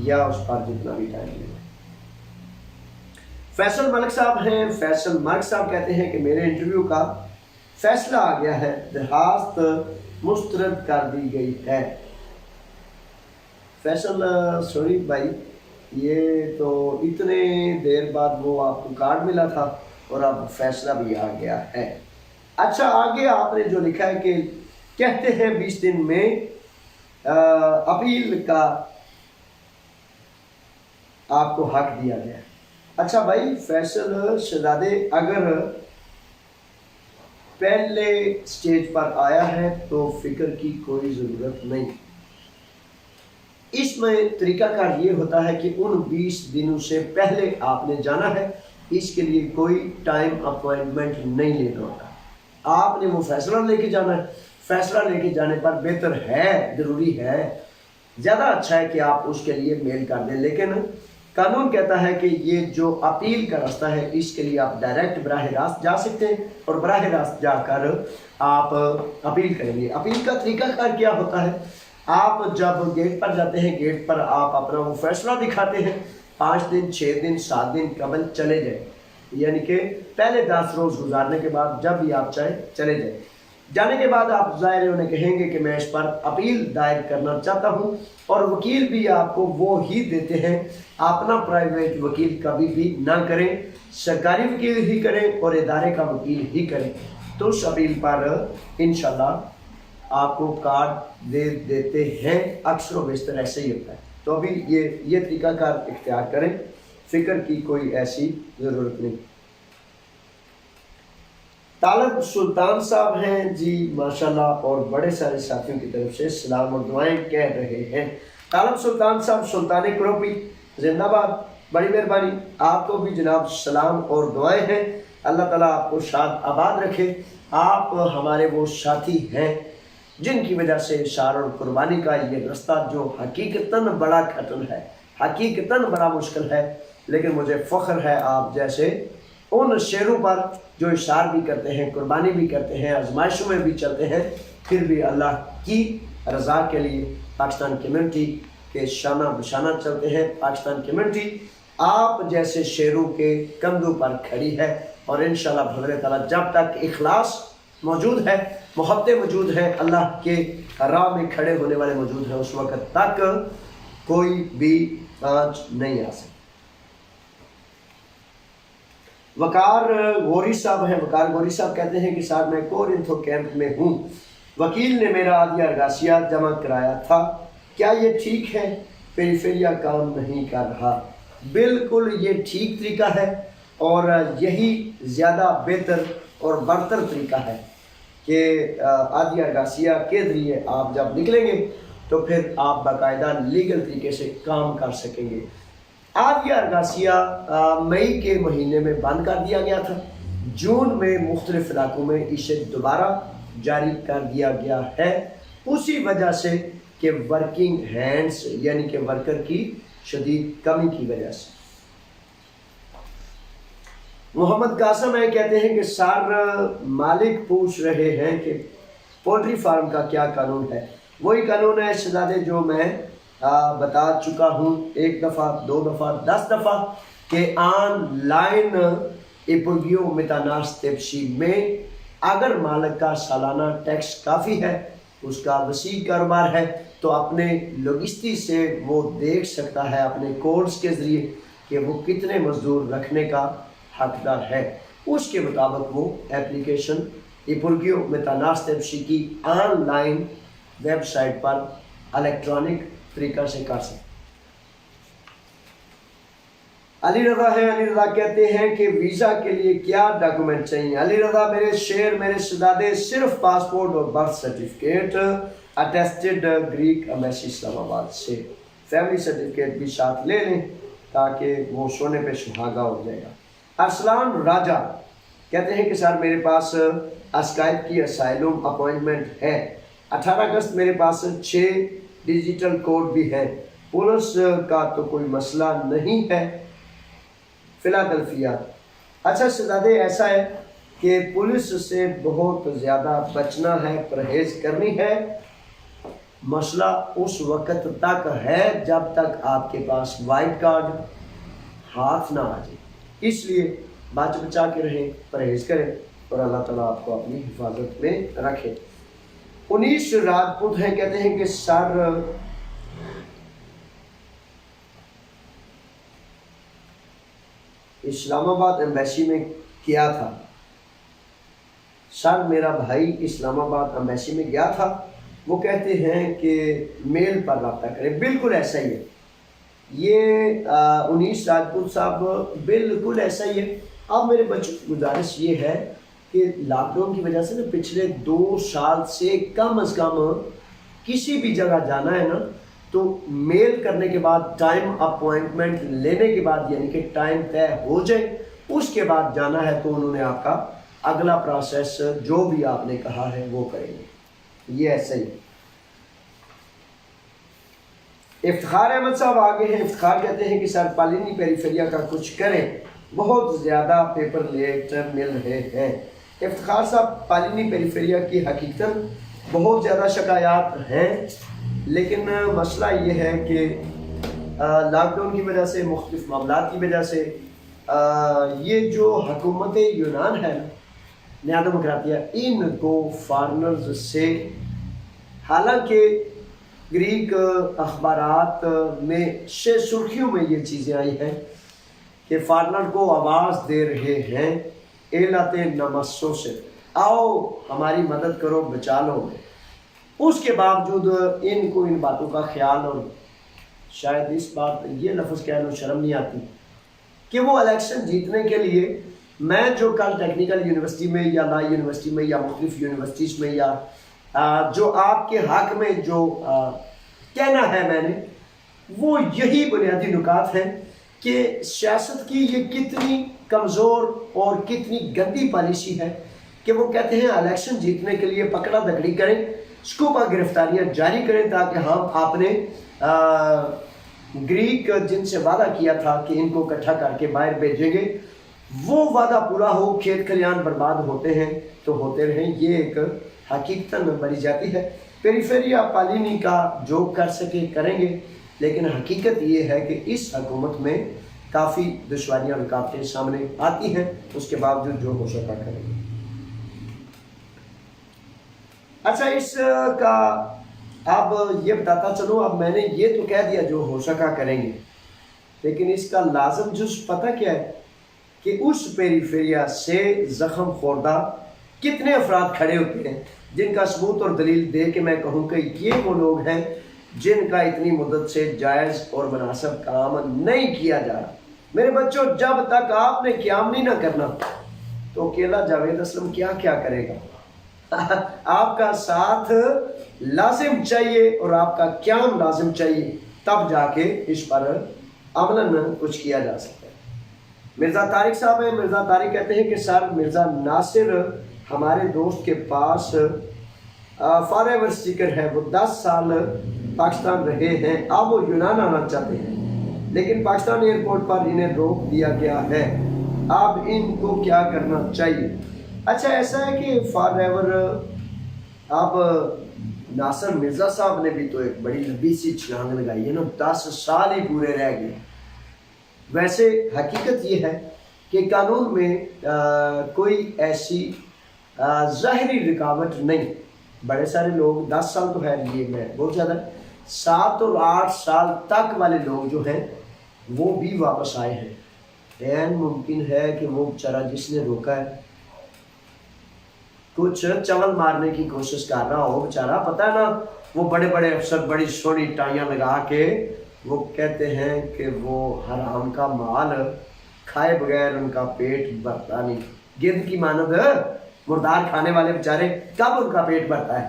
یا اس پر جتنا بھی ٹائم لگے۔ فیصل ملک صاحب ہیں، فیصل ملک صاحب کہتے ہیں کہ میرے انٹرویو کا فیصلہ آ گیا ہے، درخواست مسترد کر دی گئی ہے۔ فیصل سوری بھائی، یہ تو اتنے دیر بعد وہ آپ کو کارڈ ملا تھا اور اب فیصلہ بھی آ گیا ہے۔ اچھا، آگے آپ نے جو لکھا ہے کہ کہتے ہیں 20 دن میں اپیل کا آپ کو حق دیا گیا ہے۔ اچھا بھائی فیصل شہزادے، اگر پہلے سٹیج پر آیا ہے تو فکر کی کوئی ضرورت نہیں۔ اس میں طریقہ کار یہ ہوتا ہے کہ ان 20 دنوں سے پہلے آپ نے جانا ہے، اس کے لیے کوئی ٹائم اپوائنٹمنٹ نہیں لینا ہوتا، آپ نے وہ فیصلہ لے کے جانا ہے۔ فیصلہ لے کے جانے پر بہتر ہے، ضروری ہے، زیادہ اچھا ہے کہ آپ اس کے لیے میل کر دیں، لیکن قانون کہتا ہے کہ یہ جو اپیل کا راستہ ہے اس کے لیے آپ ڈائریکٹ براہ راست جا سکتے ہیں اور براہ راست جا کر آپ اپیل کریں گے۔ اپیل کا طریقہ کار کیا ہوتا ہے؟ آپ جب گیٹ پر جاتے ہیں، گیٹ پر آپ اپنا وہ فیصلہ دکھاتے ہیں، 5 دن 6 دن 7 دن قبل چلے جائیں، یعنی کہ پہلے 10 روز گزارنے کے بعد جب بھی آپ چاہیں چلے جائیں۔ جانے کے بعد آپ ظاہر ہے انہیں کہیں گے کہ میں اس پر اپیل دائر کرنا چاہتا ہوں، اور وکیل بھی آپ کو وہ ہی دیتے ہیں۔ اپنا پرائیویٹ وکیل کبھی بھی نہ کریں، سرکاری وکیل ہی کریں اور ادارے کا وکیل ہی کریں، تو اس اپیل پر انشاءاللہ آپ کو کارڈ دے دیتے ہیں۔ اکثر و بیشتر ایسے ہی ہوتا ہے، تو ابھی یہ طریقہ کار اختیار کریں، فکر کی کوئی ایسی ضرورت نہیں۔ طالب سلطان صاحب ہیں جی، ماشاءاللہ، اور بڑے سارے ساتھیوں کی طرف سے سلام اور دعائیں کہہ رہے ہیں۔ طالب سلطان صاحب سلطان کروپی زندہ باد، بڑی مہربانی، آپ کو بھی جناب سلام اور دعائیں ہیں، اللہ تعالیٰ آپ کو شاد آباد رکھے۔ آپ ہمارے وہ ساتھی ہیں جن کی وجہ سے اشار اور قربانی کا یہ رستہ جو حقیقتاً بڑا کٹن ہے، حقیقتاً بڑا مشکل ہے، لیکن مجھے فخر ہے آپ جیسے ان شیروں پر جو اشار بھی کرتے ہیں، قربانی بھی کرتے ہیں، آزمائشوں میں بھی چلتے ہیں، پھر بھی اللہ کی رضا کے لیے پاکستان کمیونٹی کے شانہ بشانہ چلتے ہیں۔ پاکستان کمیونٹی آپ جیسے شیروں کے کندھوں پر کھڑی ہے، اور انشاءاللہ بھدر تعالیٰ جب تک اخلاص موجود ہے، محبت موجود ہے، اللہ کے راہ میں کھڑے ہونے والے موجود ہیں، اس وقت تک کوئی بھی آنچ نہیں آ سکتی۔ وقار غوری صاحب ہیں، وقار غوری صاحب کہتے ہیں کہ صاحب میں کورنتھو کیمپ میں ہوں، وکیل نے میرا عادیہ ارگاسیہ جمع کرایا تھا، کیا یہ ٹھیک ہے؟ پیریفیریا کام نہیں کر رہا۔ بالکل یہ ٹھیک طریقہ ہے، اور یہی زیادہ بہتر اور برتر طریقہ ہے کہ عادیہ ارگاسیہ کے ذریعے آپ جب نکلیں گے تو پھر آپ باقاعدہ لیگل طریقے سے کام کر سکیں گے۔ عادیہ ارگاسیہ مئی کے مہینے میں بند کر دیا گیا تھا، جون میں مختلف علاقوں میں اسے دوبارہ جاری کر دیا گیا ہے، اسی وجہ سے کہ ورکنگ ہینڈز یعنی کہ ورکر کی شدید کمی کی وجہ سے۔ محمد قاسم ہے، کہتے ہیں کہ سر مالک پوچھ رہے ہیں کہ پولٹری فارم کا کیا قانون ہے؟ وہی قانون ہے شہزادے جو میں بتا چکا ہوں 1 دفعہ 2 دفعہ 10 دفعہ کہ آن لائن ایپوگیو میتاناس تپشی میں اگر مالک کا سالانہ ٹیکس کافی ہے، اس کا وسیع کاروبار ہے، تو اپنے لوگستی سے وہ دیکھ سکتا ہے اپنے کوڈز کے ذریعے کہ وہ کتنے مزدور رکھنے کا حقدار ہے، اس کے مطابق وہ اپلیکیشن ایپوگیو میتاناس تپشی کی آن لائن ویب سائٹ پر الیکٹرانک طریقہ سے کر سکتے۔ علی رضا ہے، علی رضا کہتے ہیں کہ ویزا کے لیے کیا ڈاکومنٹ چاہیے؟ علی رضا میرے شیر، میرے شہزادے، صرف پاسپورٹ اور birth certificate attested Greek embassy Islamabad سے، فیملی سرٹیفکیٹ بھی ساتھ لے لیں تاکہ وہ سونے پہ سہاگا ہو جائے گا۔ ارسلان راجہ کہتے ہیں کہ سر میرے پاس اسکائپ کی اسائلوم اپوائنٹمنٹ ہے، 18 اگست میرے پاس 6 ڈیجیٹل کوڈ بھی ہیں، پولیس کا تو کوئی مسئلہ نہیں ہے فلاڈلفیا۔ اچھا شہزادے ایسا ہے کہ پولیس سے بہت زیادہ بچنا ہے، پرہیز کرنی ہے، مسئلہ اس وقت تک ہے جب تک آپ کے پاس وائٹ کارڈ ہاتھ نہ آ جائے. اس لیے بچ بچا کے رہیں، پرہیز کریں اور اللہ تعالیٰ آپ کو اپنی حفاظت میں رکھے. 19 راجپوت ہیں، کہتے ہیں کہ سر اسلام آباد ایمبیسی میں کیا تھا. سر میرا بھائی اسلام آباد ایمبیسی میں گیا تھا، وہ کہتے ہیں کہ میل پر رابطہ کریں. بالکل ایسا ہی ہے یہ 19 راجپوت صاحب، بالکل ایسا ہی ہے. اب میرے بچوں کی گزارش یہ ہے کہ لاک ڈاؤن کی وجہ سے نا پچھلے 2 سال سے کم از کم کسی بھی جگہ جانا ہے نا تو میل کرنے کے بعد، ٹائم اپوائنٹمنٹ لینے کے بعد، یعنی کہ ٹائم طے ہو جائے اس کے بعد جانا ہے تو انہوں نے آپ کا اگلا پروسیس جو بھی آپ نے کہا ہے وہ کریں گے. یہ ایسا ہی. افتخار احمد صاحب آگے ہیں. افتخار کہتے ہیں کہ سر پالینی پیریفیریا کا کچھ کریں، بہت زیادہ پیپر لیٹ مل رہے ہیں. افتخار صاحب پالینی پیریفیریا کی حقیقت بہت زیادہ شکایات ہیں، لیکن مسئلہ یہ ہے کہ لاک ڈاؤن کی وجہ سے، مختلف معاملات کی وجہ سے یہ جو حکومت یونان ہے نیا ڈیموکراتیہ، ان کو فارنرز سے، حالانکہ گریک اخبارات میں سے سرخیوں میں یہ چیزیں آئی ہیں کہ فارنر کو آواز دے رہے ہیں ایلت نمسو سے، آؤ ہماری مدد کرو، بچا لو. اس کے باوجود ان کو ان باتوں کا خیال، اور شاید اس بات یہ لفظ کہہ لو شرم نہیں آتی کہ وہ الیکشن جیتنے کے لیے، میں جو کل ٹیکنیکل یونیورسٹی میں یا لا یونیورسٹی میں یا مختلف یونیورسٹیز میں یا جو آپ کے حق میں جو کہنا ہے میں نے، وہ یہی بنیادی نکات ہیں کہ سیاست کی یہ کتنی کمزور اور کتنی گندی پالیسی ہے کہ وہ کہتے ہیں الیکشن جیتنے کے لیے پکڑا دکڑی کریں، اسکوپا گرفتاریاں جاری کریں تاکہ ہم آپ نے گریک جن سے وعدہ کیا تھا کہ ان کو اکٹھا کر کے باہر بھیجیں گے، وہ وعدہ پورا ہو، کھیت کھلیان برباد ہوتے ہیں تو ہوتے رہیں. یہ ایک حقیقت بڑی جاتی ہے. پیریفیریا پالینی کا جو کر سکے کریں گے، لیکن حقیقت یہ ہے کہ اس حکومت میں کافی دشواریاں رکاوٹیں سامنے آتی ہیں، اس کے باوجود جو ہو سکا کریں گے. اچھا، اس کا اب یہ بتاتا چلو، اب میں نے یہ تو کہہ دیا جو ہو سکا کریں گے، لیکن اس کا لازم جز پتہ کیا ہے کہ اس پیریفیریا سے زخم خوردہ کتنے افراد کھڑے ہوتے ہیں جن کا ثبوت اور دلیل دے کے میں کہوں کہ یہ وہ لوگ ہیں جن کا اتنی مدت سے جائز اور مناسب کام نہیں کیا جا رہا. میرے بچوں، جب تک آپ نے قیام نہیں نہ کرنا تو اکیلا جاوید اسلم کیا کیا کرے گا؟ آپ کا ساتھ لازم چاہیے اور آپ کا قیام لازم چاہیے، تب جا کے اس پر عملاً کچھ کیا جا سکتا ہے. مرزا طارق صاحب ہیں. مرزا طارق کہتے ہیں کہ سر مرزا ناصر ہمارے دوست کے پاس فار ایور اسٹیکر ہے، وہ 10 سال پاکستان رہے ہیں، اب وہ یونان آنا چاہتے ہیں لیکن پاکستان ایئرپورٹ پر انہیں روک دیا گیا ہے، اب ان کو کیا کرنا چاہیے؟ اچھا، ایسا ہے کہ فار ایور اب ناصر مرزا صاحب نے بھی تو ایک بڑی لمبی سی چھلانگ لگائی ہے نا، 10 سال ہی پورے رہ گئے. ویسے حقیقت یہ ہے کہ قانون میں کوئی ایسی ظاہری رکاوٹ نہیں. بڑے سارے لوگ 10 سال تو ہے، یہ میں بہت زیادہ 7 اور 8 سال تک والے لوگ جو ہیں وہ بھی واپس آئے ہیں. این ممکن ہے کہ وہ بیچارہ جس نے روکا ہے کچھ چول مارنے کی کوشش کر رہا ہو بیچارہ، پتہ ہے نا، وہ بڑے بڑے افسر بڑی سونی ٹائیاں لگا کے وہ کہتے ہیں کہ وہ حرام کا مال کھائے بغیر ان کا پیٹ بھرتا نہیں. گرد کی مانند مردار کھانے والے بیچارے کب ان کا پیٹ بھرتا ہے؟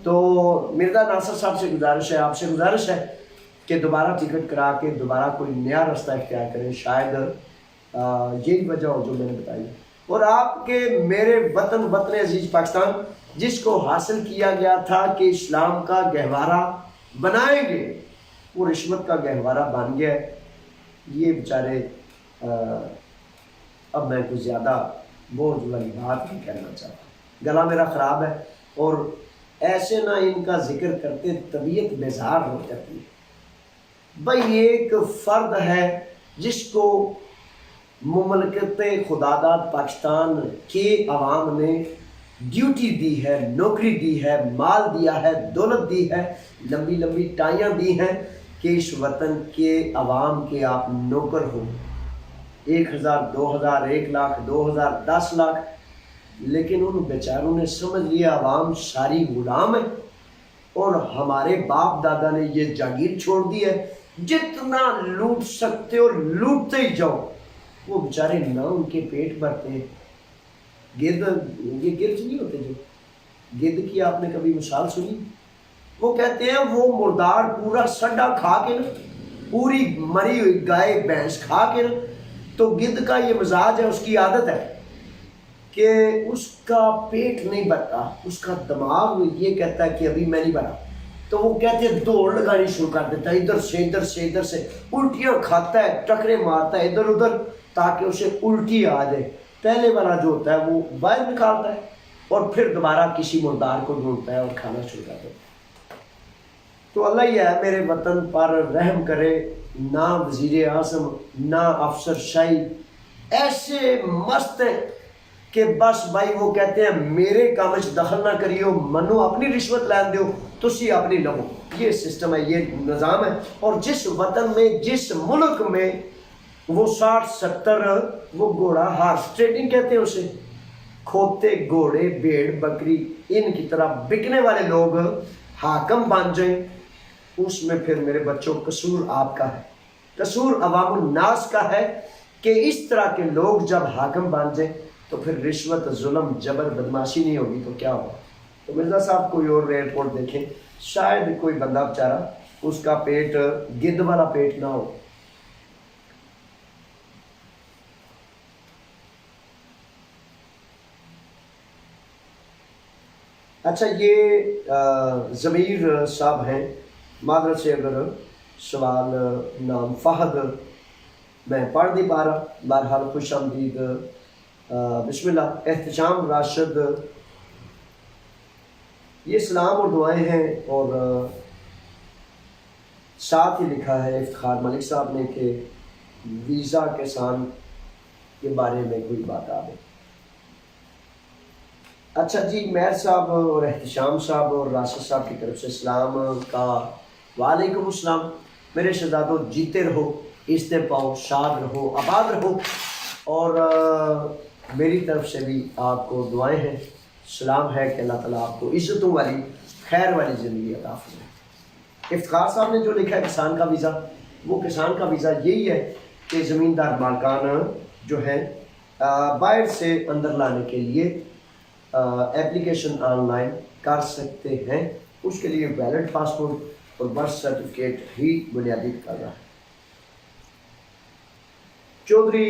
تو مرزا ناصر صاحب سے گزارش ہے، آپ سے گزارش ہے کہ دوبارہ ٹکٹ کرا کے دوبارہ کوئی نیا راستہ اختیار کریں. شاید یہی وجہ ہو جو میں نے بتائی. اور آپ کے میرے وطن عزیز پاکستان، جس کو حاصل کیا گیا تھا کہ اسلام کا گہوارہ بنائیں گے، وہ رشوت کا گہوارہ بن گیا ہے. یہ بیچارے اب میں کچھ زیادہ بوجھ والی بات نہیں کہنا چاہتا، گلا میرا خراب ہے اور ایسے نہ ان کا ذکر کرتے طبیعت بیزار ہو جاتی ہے۔ بھائی ایک فرد ہے جس کو مملکت خداداد پاکستان کے عوام نے ڈیوٹی دی ہے، نوکری دی ہے، مال دیا ہے، دولت دی ہے، لمبی لمبی ٹائیاں دی ہیں کہ اس وطن کے عوام کے آپ نوکر ہو، 1000 2000 1 لاکھ 2000 10 لاکھ، لیکن ان بیچاروں نے سمجھ لیا عوام ساری غلام ہے اور ہمارے باپ دادا نے یہ جاگیر چھوڑ دی ہے، جتنا لوٹ سکتے ہو لوٹتے ہی جاؤ۔ وہ بیچارے نہ ان کے پیٹ بھرتے ہیں۔ گرد، یہ گرد نہیں ہوتے جو گرد کی آپ نے کبھی مثال سنی؟ وہ کہتے ہیں وہ مردار پورا سڈا کھا کے نا، پوری مری ہوئی گائے بھینس کھا کے نا، تو گرد کا یہ مزاج ہے، اس کی عادت ہے کہ اس کا پیٹ نہیں بھرتا، اس کا دماغ یہ کہتا ہے کہ ابھی میں نہیں بھرا، تو وہ کہتے ہیں دوڑ لگانی شروع کر دیتا ہے، ادھر سے ادھر سے ادھر سے، الٹیاں کھاتا ہے، ٹکرے مارتا ہے ادھر ادھر تاکہ اسے الٹی آ جائے۔ پہلے والا جو ہوتا ہے وہ باہر نکالتا ہے اور پھر دوبارہ کسی مردار کو ڈھونڈتا ہے اور کھانا شروع کر دیتا ہے۔ تو اللہ یہ ہے میرے وطن پر رحم کرے، نہ وزیر اعظم نہ افسر شاہی ایسے مست ہیں کہ بس بھائی وہ کہتے ہیں میرے کام وچ دخل نہ کریو، منو اپنی رشوت لین دیو، تسی اپنی لو۔ یہ سسٹم ہے، یہ نظام ہے۔ اور جس وطن میں، جس ملک میں وہ 60-70 وہ گھوڑا ہارس ٹریڈنگ کہتے ہیں اسے، کھوتے گھوڑے بھیڑ بکری ان کی طرح بکنے والے لوگ حاکم بن جائیں، اس میں پھر میرے بچوں قصور آپ کا ہے، قصور عوام الناس کا ہے کہ اس طرح کے لوگ جب حاکم بن جائیں تو پھر رشوت ظلم جبر بدماشی نہیں ہوگی تو کیا ہوگا۔ تو مرزا صاحب کوئی اور ایئرپورٹ دیکھیں، شاید کوئی بندہ بیچارہ اس کا پیٹ گدھ والا پیٹ نہ ہو۔ اچھا، یہ ضمیر صاحب ہیں، معذرت سے اگر سوال نام فہد میں پڑھ نہیں پا رہا، بہرحال خوش آمدید۔ بسم اللہ۔ احتشام راشد، یہ سلام اور دعائیں ہیں، اور ساتھ ہی لکھا ہے افتخار ملک صاحب نے کہ ویزا کسان کے بارے میں کوئی بات آ گئی۔ اچھا جی، مہر صاحب اور احتشام صاحب اور راشد صاحب کی طرف سے سلام کا وعلیکم السلام۔ میرے شہزادوں جیتے رہو، عزتیں پاؤ، شاد رہو، آباد رہو، اور میری طرف سے بھی آپ کو دعائیں ہیں، سلام ہے کہ اللہ تعالیٰ آپ کو عزتوں والی خیر والی زندگی عطا فرمائے۔ افتخار صاحب نے جو لکھا ہے کسان کا ویزا، وہ کسان کا ویزا یہی ہے کہ زمیندار مالکان جو ہیں باہر سے اندر لانے کے لیے اپلیکیشن آن لائن کر سکتے ہیں، اس کے لیے ویلڈ پاسپورٹ اور برتھ سرٹیفکیٹ ہی بنیادی تقاضا ہے۔ چودھری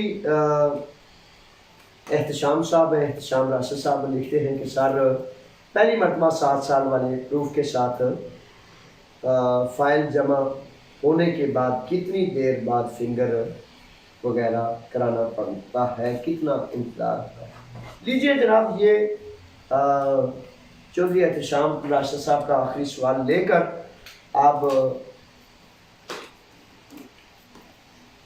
احتشام صاحب ہیں، احتشام راشد صاحب لکھتے ہیں کہ سر پہلی مرتبہ 7 سال والے پروف کے ساتھ فائل جمع ہونے کے بعد کتنی دیر بعد فنگر وغیرہ کرانا پڑتا ہے، کتنا انتظار ہوتا ہے؟ لیجئے جناب، یہ چودھری احتشام راشد صاحب کا آخری سوال لے کر اب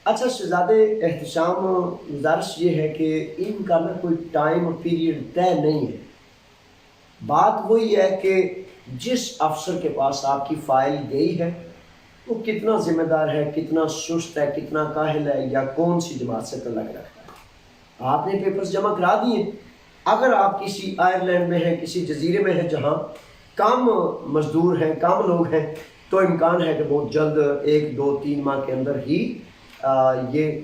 اچھا شہزادے احتشام، گزارش یہ ہے کہ ان کا نا کوئی ٹائم پیریڈ طے نہیں ہے۔ بات وہی ہے کہ جس افسر کے پاس آپ کی فائل گئی ہے وہ کتنا ذمہ دار ہے، کتنا سست ہے، کتنا کاہل ہے، یا کون سی جماعت سے تعلق رکھتا ہے۔ آپ نے پیپرز جمع کرا دیے، اگر آپ کسی آئرلینڈ میں ہیں، کسی جزیرے میں ہیں جہاں کم مزدور ہیں، کم لوگ ہیں، تو امکان ہے کہ بہت جلد 1 2 3 ماہ کے اندر ہی یہ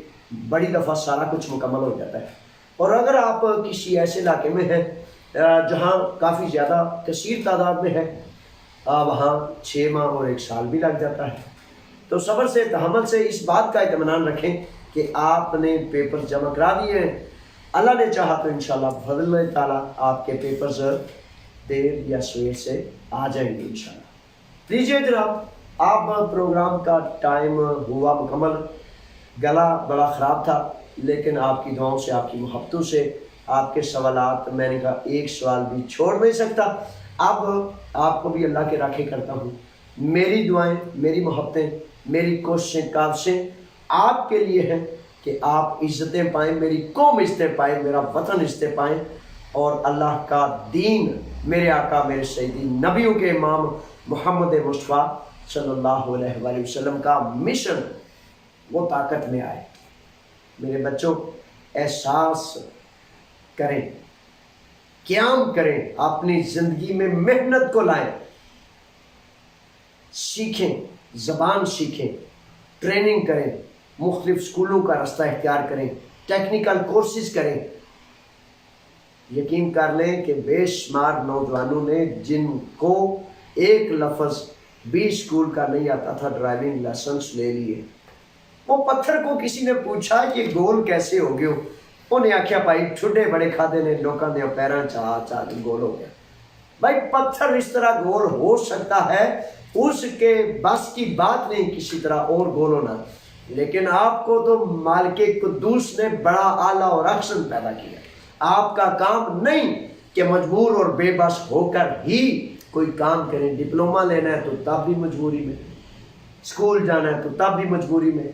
بڑی دفعہ سارا کچھ مکمل ہو جاتا ہے۔ اور اگر آپ کسی ایسے علاقے میں ہیں جہاں کافی زیادہ کثیر تعداد میں ہے، وہاں 6 ماہ اور 1 سال بھی لگ جاتا ہے۔ تو صبر سے، تحمل سے اس بات کا اطمینان رکھیں کہ آپ نے پیپر جمع کرا دیے ہیں، اللہ نے چاہا تو انشاءاللہ بفضل اللہ تعالیٰ آپ کے پیپرز دیر یا سویر سے آ جائیں گے انشاءاللہ۔ لیجیے جناب، آپ پروگرام کا ٹائم ہوا مکمل، گلا بڑا خراب تھا، لیکن آپ کی دعاؤں سے، آپ کی محبتوں سے، آپ کے سوالات، میں نے کہا ایک سوال بھی چھوڑ نہیں سکتا۔ اب آپ کو بھی اللہ کے راکھے کرتا ہوں، میری دعائیں، میری محبتیں، میری کوششیں، کاوشیں آپ کے لیے ہیں کہ آپ عزتیں پائیں، میری قوم عزتیں پائیں، میرا وطن عزتیں پائیں، اور اللہ کا دین، میرے آقا، میرے سیدی، نبیوں کے امام محمد مصطفیٰ صلی اللہ علیہ وآلہ وسلم کا مشن وہ طاقت میں آئے۔ میرے بچوں، احساس کریں، قیام کریں، اپنی زندگی میں محنت کو لائیں، سیکھیں، زبان سیکھیں، ٹریننگ کریں، مختلف سکولوں کا راستہ اختیار کریں، ٹیکنیکل کورسز کریں۔ یقین کر لیں کہ بے شمار نوجوانوں نے جن کو ایک لفظ بھی سکول کا نہیں آتا تھا، ڈرائیونگ لائسنس لے لیے۔ وہ پتھر کو کسی نے پوچھا کہ گول کیسے ہو گئے؟ انہیں آخیا بھائی ٹھڈے بڑے کھادے نے لوکاں دے پیراں چاہ گول ہو گیا۔ بھائی پتھر اس طرح گول ہو سکتا ہے، اس کے بس کی بات نہیں کسی طرح اور گول ہونا، لیکن آپ کو تو مالک قدوس نے بڑا اعلیٰ اور احسن پیدا کیا۔ آپ کا کام نہیں کہ مجبور اور بے بس ہو کر ہی کوئی کام کریں۔ ڈپلومہ لینا ہے تو تب بھی مجبوری میں، اسکول جانا ہے تو تب بھی مجبوری میں،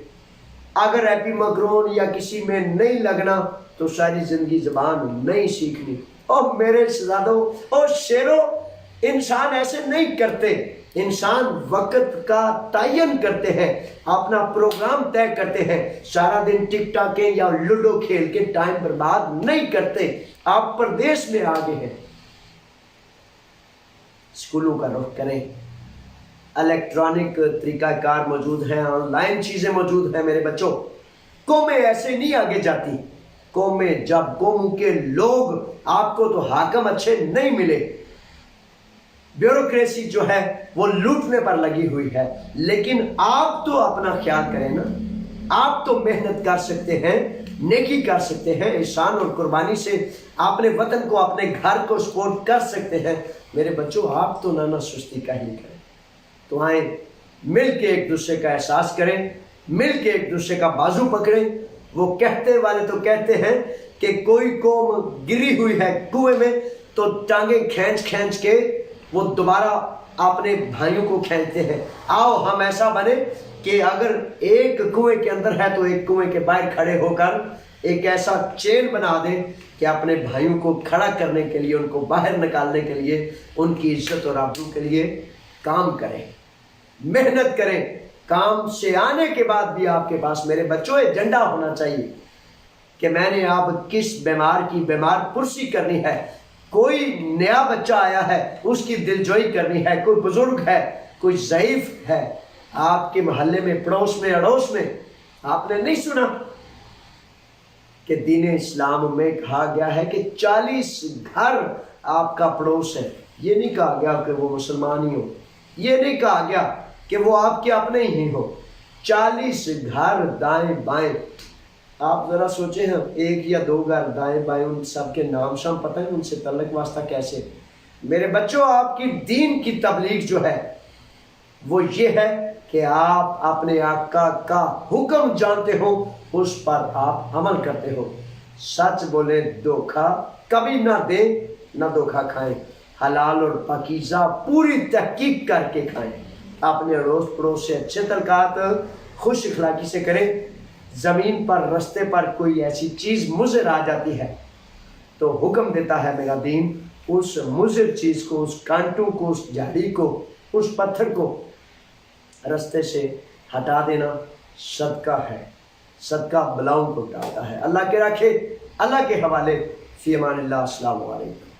اگر ایپی مکرون یا کسی میں نہیں لگنا تو ساری زندگی زبان نہیں سیکھنی۔ اور میرے شہزادوں اور شیروں، انسان ایسے نہیں کرتے، انسان وقت کا تعین کرتے ہیں، اپنا پروگرام طے کرتے ہیں، سارا دن ٹک ٹاکیں یا لوڈو کھیل کے ٹائم برباد نہیں کرتے۔ آپ پردیش میں آگے ہیں، سکولوں کا رخ کریں، الیکٹرانک طریقہ کار موجود ہیں، آن لائن چیزیں موجود ہیں۔ میرے بچوں، قومیں ایسے نہیں آگے جاتی۔ قومیں جب قوموں کے لوگ، آپ کو تو حاکم اچھے نہیں ملے، بیوروکریسی جو ہے وہ لوٹنے پر لگی ہوئی ہے، لیکن آپ تو اپنا خیال کریں نا، آپ تو محنت کر سکتے ہیں، نیکی کر سکتے ہیں، احسان اور قربانی سے اپنے وطن کو، اپنے گھر کو سپورٹ کر سکتے ہیں۔ میرے بچوں، آپ تو نانا سستی کا ہی کریں۔ تو آئیں مل کے ایک دوسرے کا احساس کریں، مل کے ایک دوسرے کا بازو پکڑیں۔ وہ کہتے والے تو کہتے ہیں کہ کوئی قوم گری ہوئی ہے کنویں میں تو ٹانگیں کھینچ کھینچ کے وہ دوبارہ اپنے بھائیوں کو کھینچتے ہیں۔ آؤ ہم ایسا بنے کہ اگر ایک کنویں کے اندر ہے تو ایک کنویں کے باہر کھڑے ہو کر ایک ایسا چین بنا دیں کہ اپنے بھائیوں کو کھڑا کرنے کے لیے، ان کو باہر نکالنے کے لیے، ان کی عزت اور آبرو کے لیے کام کریں، محنت کریں۔ کام سے آنے کے بعد بھی آپ کے پاس میرے بچوں ایجنڈا ہونا چاہیے کہ میں نے آپ کس بیمار کی بیمار پرسی کرنی ہے۔ کوئی نیا بچہ آیا ہے، اس کی دلجوئی کرنی ہے، کوئی بزرگ ہے، کوئی ضعیف ہے، آپ کے محلے میں، پڑوس میں، اڑوس میں۔ آپ نے نہیں سنا کہ دین اسلام میں کہا گیا ہے کہ 40 گھر آپ کا پڑوس ہے؟ یہ نہیں کہا گیا کہ وہ مسلمان ہی ہو، یہ نہیں کہا گیا کہ وہ آپ کے اپنے ہی ہو۔ 40 گھر دائیں بائیں۔ آپ ذرا سوچیں، ہم ایک یا دو گھر دائیں بائیں، ان سب کے نام شام پتہ ہے، ان سے تعلق واسطہ کیسے؟ میرے بچوں، آپ کی دین کی تبلیغ جو ہے وہ یہ ہے کہ آپ اپنے آقا کا حکم جانتے ہو، اس پر آپ عمل کرتے ہو۔ سچ بولے، دھوکہ کبھی نہ دیں، نہ دھوکہ کھائیں، حلال اور پاکیزہ پوری تحقیق کر کے کھائیں، اپنے اڑوس پڑوس سے اچھے تعلقات خوش اخلاقی سے کریں۔ زمین پر، رستے پر کوئی ایسی چیز مضر آ جاتی ہے تو حکم دیتا ہے میرا دین، اس مضر چیز کو، اس کانٹوں کو، اس جھاڑی کو، اس پتھر کو رستے سے ہٹا دینا صدقہ ہے، صدقہ بلاؤں کو ڈالتا ہے۔ اللہ کے رکھے، اللہ کے حوالے، فی امان اللہ۔ السلام علیکم۔